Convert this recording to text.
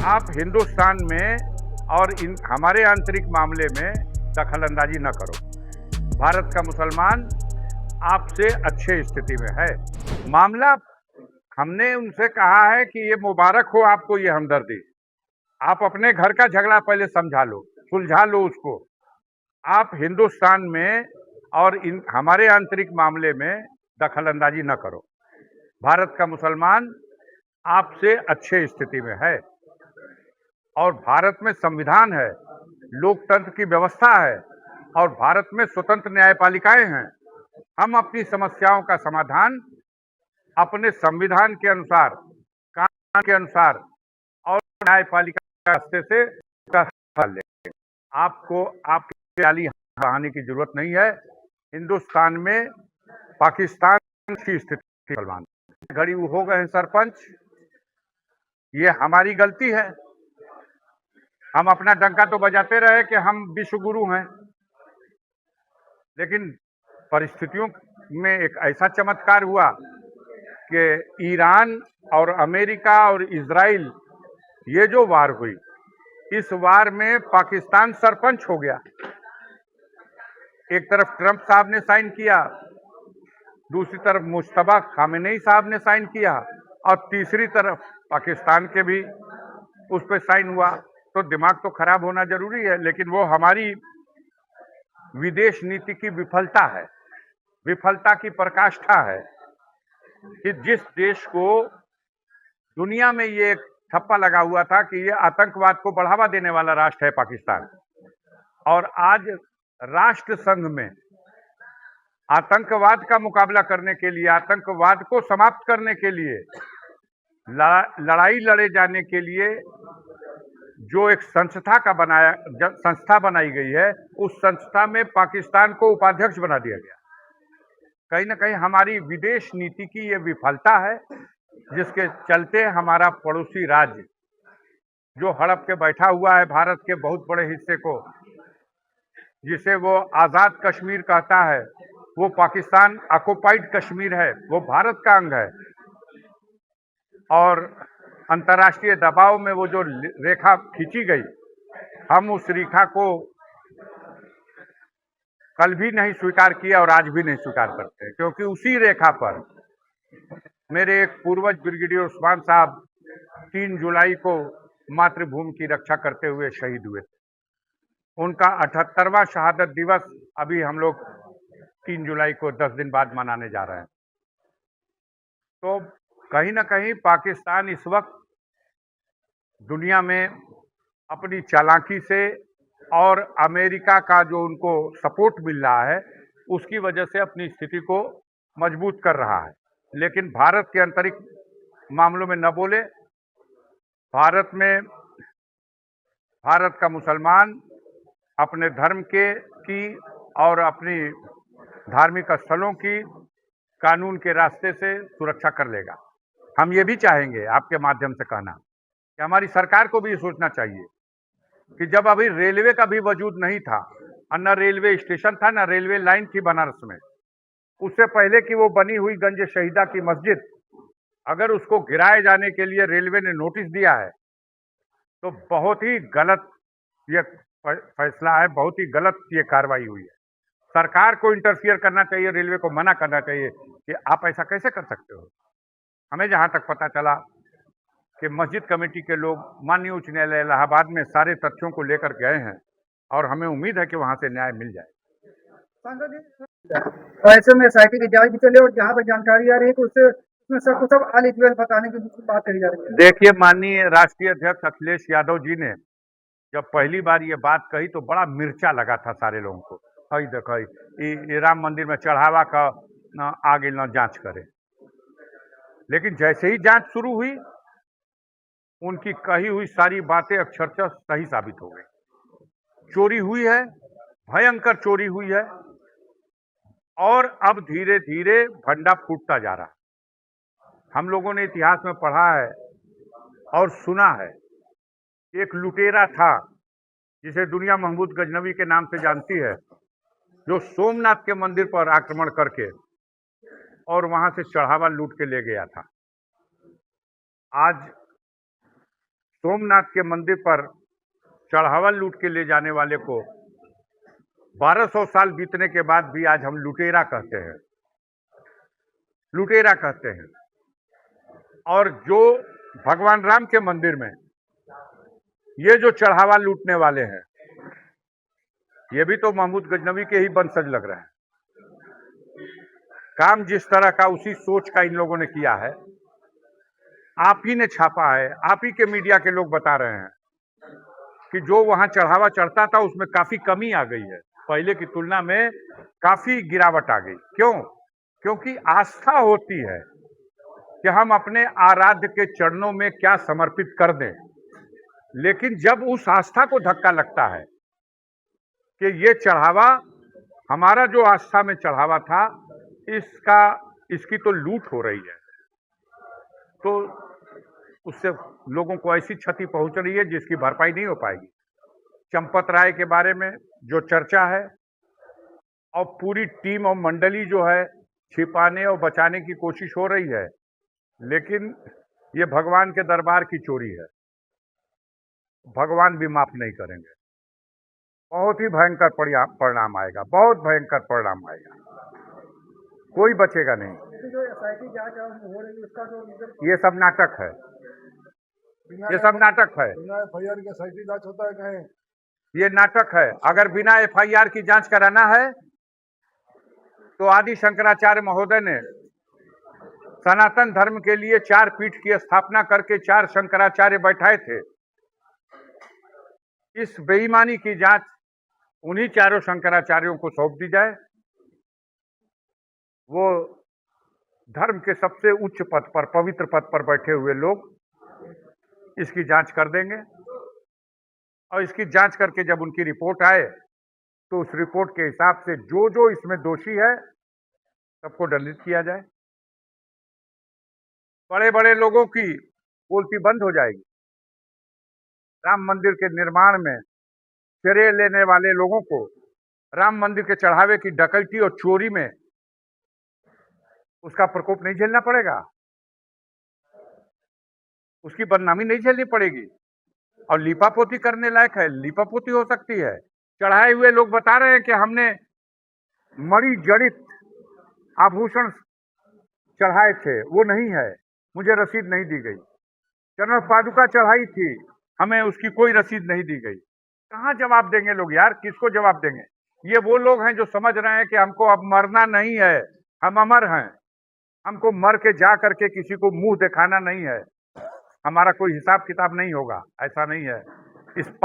आप हिंदुस्तान में और इन हमारे आंतरिक मामले में दखल अंदाजी न करो। भारत का मुसलमान आपसे अच्छे स्थिति में है। मामला हमने उनसे कहा है कि ये मुबारक हो आपको ये हमदर्दी। आप अपने घर का झगड़ा पहले समझा लो, सुलझा लो उसको। आप हिंदुस्तान में और इन हमारे आंतरिक मामले में दखल अंदाजी न करो। भारत का मुसलमान आपसे अच्छे स्थिति में है और भारत में संविधान है, लोकतंत्र की व्यवस्था है और भारत में स्वतंत्र न्यायपालिकाएं हैं। हम अपनी समस्याओं का समाधान अपने संविधान के अनुसार, कानून के अनुसार और न्यायपालिका के रास्ते से कर लेंगे। आपको आपकी रैली बढ़ाने की जरूरत नहीं है। हिंदुस्तान में पाकिस्तान की स्थिति मुसलमान घड़ी हो गए हैं सरपंच, ये हमारी गलती है। हम अपना डंका तो बजाते रहे कि हम विश्व गुरु हैं, लेकिन परिस्थितियों में एक ऐसा चमत्कार हुआ कि ईरान और अमेरिका और इजराइल, ये जो वार हुई, इस वार में पाकिस्तान सरपंच हो गया। एक तरफ ट्रंप साहब ने साइन किया, दूसरी तरफ मुश्तबा खामेनेई साहब ने साइन किया और तीसरी तरफ पाकिस्तान के भी उस पर साइन हुआ। तो दिमाग तो खराब होना जरूरी है, लेकिन वो हमारी विदेश नीति की विफलता है, विफलता की पराकाष्ठा है कि जिस देश को दुनिया में ये ठप्पा लगा हुआ था कि ये आतंकवाद को बढ़ावा देने वाला राष्ट्र है पाकिस्तान, और आज राष्ट्र संघ में आतंकवाद का मुकाबला करने के लिए, आतंकवाद को समाप्त करने के लिए, लड़ाई लड़े जाने के लिए जो एक संस्था बनाई गई है, उस संस्था में पाकिस्तान को उपाध्यक्ष बना दिया गया। कहीं ना कहीं हमारी विदेश नीति की ये विफलता है, जिसके चलते हमारा पड़ोसी राज्य जो हड़प के बैठा हुआ है भारत के बहुत बड़े हिस्से को, जिसे वो आजाद कश्मीर कहता है, वो पाकिस्तान ऑक्युपाइड कश्मीर है, वो भारत का अंग है। और अंतर्राष्ट्रीय दबाव में वो जो रेखा खींची गई, हम उस रेखा को कल भी नहीं स्वीकार किया और आज भी नहीं स्वीकार करते, क्योंकि उसी रेखा पर मेरे एक पूर्वज ब्रिगेडियर उस्मान साहब 3 जुलाई को मातृभूमि की रक्षा करते हुए शहीद हुए। उनका 78वां शहादत दिवस अभी हम लोग 3 जुलाई को 10 दिन बाद मनाने जा रहे हैं। तो कहीं ना कहीं पाकिस्तान इस वक्त दुनिया में अपनी चालाकी से और अमेरिका का जो उनको सपोर्ट मिल रहा है, उसकी वजह से अपनी स्थिति को मजबूत कर रहा है। लेकिन भारत के आंतरिक मामलों में न बोले। भारत का मुसलमान अपने धर्म की और अपनी धार्मिक स्थलों की कानून के रास्ते से सुरक्षा कर लेगा। हम ये भी चाहेंगे आपके माध्यम से कहना कि हमारी सरकार को भी ये सोचना चाहिए कि जब अभी रेलवे का भी वजूद नहीं था, और न रेलवे स्टेशन था, न रेलवे लाइन थी बनारस में, उससे पहले कि वो बनी हुई गंज शहीदा की मस्जिद, अगर उसको गिराए जाने के लिए रेलवे ने नोटिस दिया है, तो बहुत ही गलत ये फैसला है, बहुत ही गलत ये कार्रवाई हुई है। सरकार को इंटरफियर करना चाहिए, रेलवे को मना करना चाहिए कि आप ऐसा कैसे कर सकते हो। हमें जहां तक पता चला कि मस्जिद कमेटी के लोग माननीय उच्च न्यायालय इलाहाबाद में सारे तथ्यों को लेकर गए हैं और हमें उम्मीद है कि वहां से न्याय मिल जाए। ऐसे में एसआईटी की जांच भी चले और जहाँ पर जानकारी आ रही है तो उसमें सबको सब ऑल इज वेल बताने की बात करी जा रही है। देखिए, माननीय राष्ट्रीय अध्यक्ष अखिलेश यादव जी ने जब पहली बार ये बात कही तो बड़ा मिर्चा लगा था सारे लोगों को। हई देखो, ये राम मंदिर में चढ़ावा का आगे न जांच करे, लेकिन जैसे ही जांच शुरू हुई, उनकी कही हुई सारी बातें अक्षरशः सही साबित हो गई। चोरी हुई है, भयंकर चोरी हुई है, और अब धीरे धीरे भंडा फूटता जा रहा है। हम लोगों ने इतिहास में पढ़ा है और सुना है, एक लुटेरा था जिसे दुनिया महमूद गजनवी के नाम से जानती है, जो सोमनाथ के मंदिर पर आक्रमण करके और वहां से चढ़ावा लूट के ले गया था। आज सोमनाथ के मंदिर पर चढ़ावा लूट के ले जाने वाले को 1200 साल बीतने के बाद भी आज हम लुटेरा कहते हैं, लुटेरा कहते हैं। और जो भगवान राम के मंदिर में ये जो चढ़ावा लूटने वाले हैं, ये भी तो महमूद गजनवी के ही वंशज लग रहे हैं। काम जिस तरह का उसी सोच का इन लोगों ने किया है, आप ही ने छापा है, आप ही के मीडिया के लोग बता रहे हैं कि जो वहां चढ़ावा चढ़ता था उसमें काफी कमी आ गई है, पहले की तुलना में काफी गिरावट आ गई। क्यों? क्योंकि आस्था होती है कि हम अपने आराध्य के चरणों में क्या समर्पित कर दें, लेकिन जब उस आस्था को धक्का लगता है कि ये चढ़ावा हमारा जो आस्था में चढ़ावा था इसकी तो लूट हो रही है, तो उससे लोगों को ऐसी क्षति पहुंच रही है जिसकी भरपाई नहीं हो पाएगी। चंपत राय के बारे में जो चर्चा है और पूरी टीम और मंडली जो है छिपाने और बचाने की कोशिश हो रही है, लेकिन ये भगवान के दरबार की चोरी है, भगवान भी माफ नहीं करेंगे। बहुत ही भयंकर परिणाम आएगा, बहुत भयंकर परिणाम आएगा, कोई बचेगा नहीं। जो एसआईटी जांच हो रही है उसका जो ये सब नाटक है, ये सब नाटक है, बिना एफआईआर के एसआईटी जांच होता है कहीं? ये नाटक है। अगर बिना एफआईआर की जांच कराना है तो आदि शंकराचार्य महोदय ने सनातन धर्म के लिए 4 पीठ की स्थापना करके 4 शंकराचार्य बैठाए थे। इस बेईमानी की जांच उन्हीं चारों शंकराचार्यों को सौंप दी जाए। वो धर्म के सबसे उच्च पद पर, पवित्र पद पर बैठे हुए लोग इसकी जांच कर देंगे और इसकी जांच करके जब उनकी रिपोर्ट आए तो उस रिपोर्ट के हिसाब से जो जो इसमें दोषी है सबको दंडित किया जाए। बड़े बड़े लोगों की बोलती बंद हो जाएगी। राम मंदिर के निर्माण में श्रेय लेने वाले लोगों को राम मंदिर के चढ़ावे की डकैती और चोरी में उसका प्रकोप नहीं झेलना पड़ेगा, उसकी बदनामी नहीं झेलनी पड़ेगी। और लीपापोती करने लायक है, लीपापोती हो सकती है। चढ़ाए हुए लोग बता रहे हैं कि हमने मणि जड़ित आभूषण चढ़ाए थे, वो नहीं है, मुझे रसीद नहीं दी गई। चरण पादुका चढ़ाई थी, हमें उसकी कोई रसीद नहीं दी गई। कहाँ जवाब देंगे लोग यार, किसको जवाब देंगे? ये वो लोग हैं जो समझ रहे हैं कि हमको अब मरना नहीं है, हम अमर हैं, हमको मर के जा करके किसी को मुंह दिखाना नहीं है, हमारा कोई हिसाब किताब नहीं होगा। ऐसा नहीं है। इस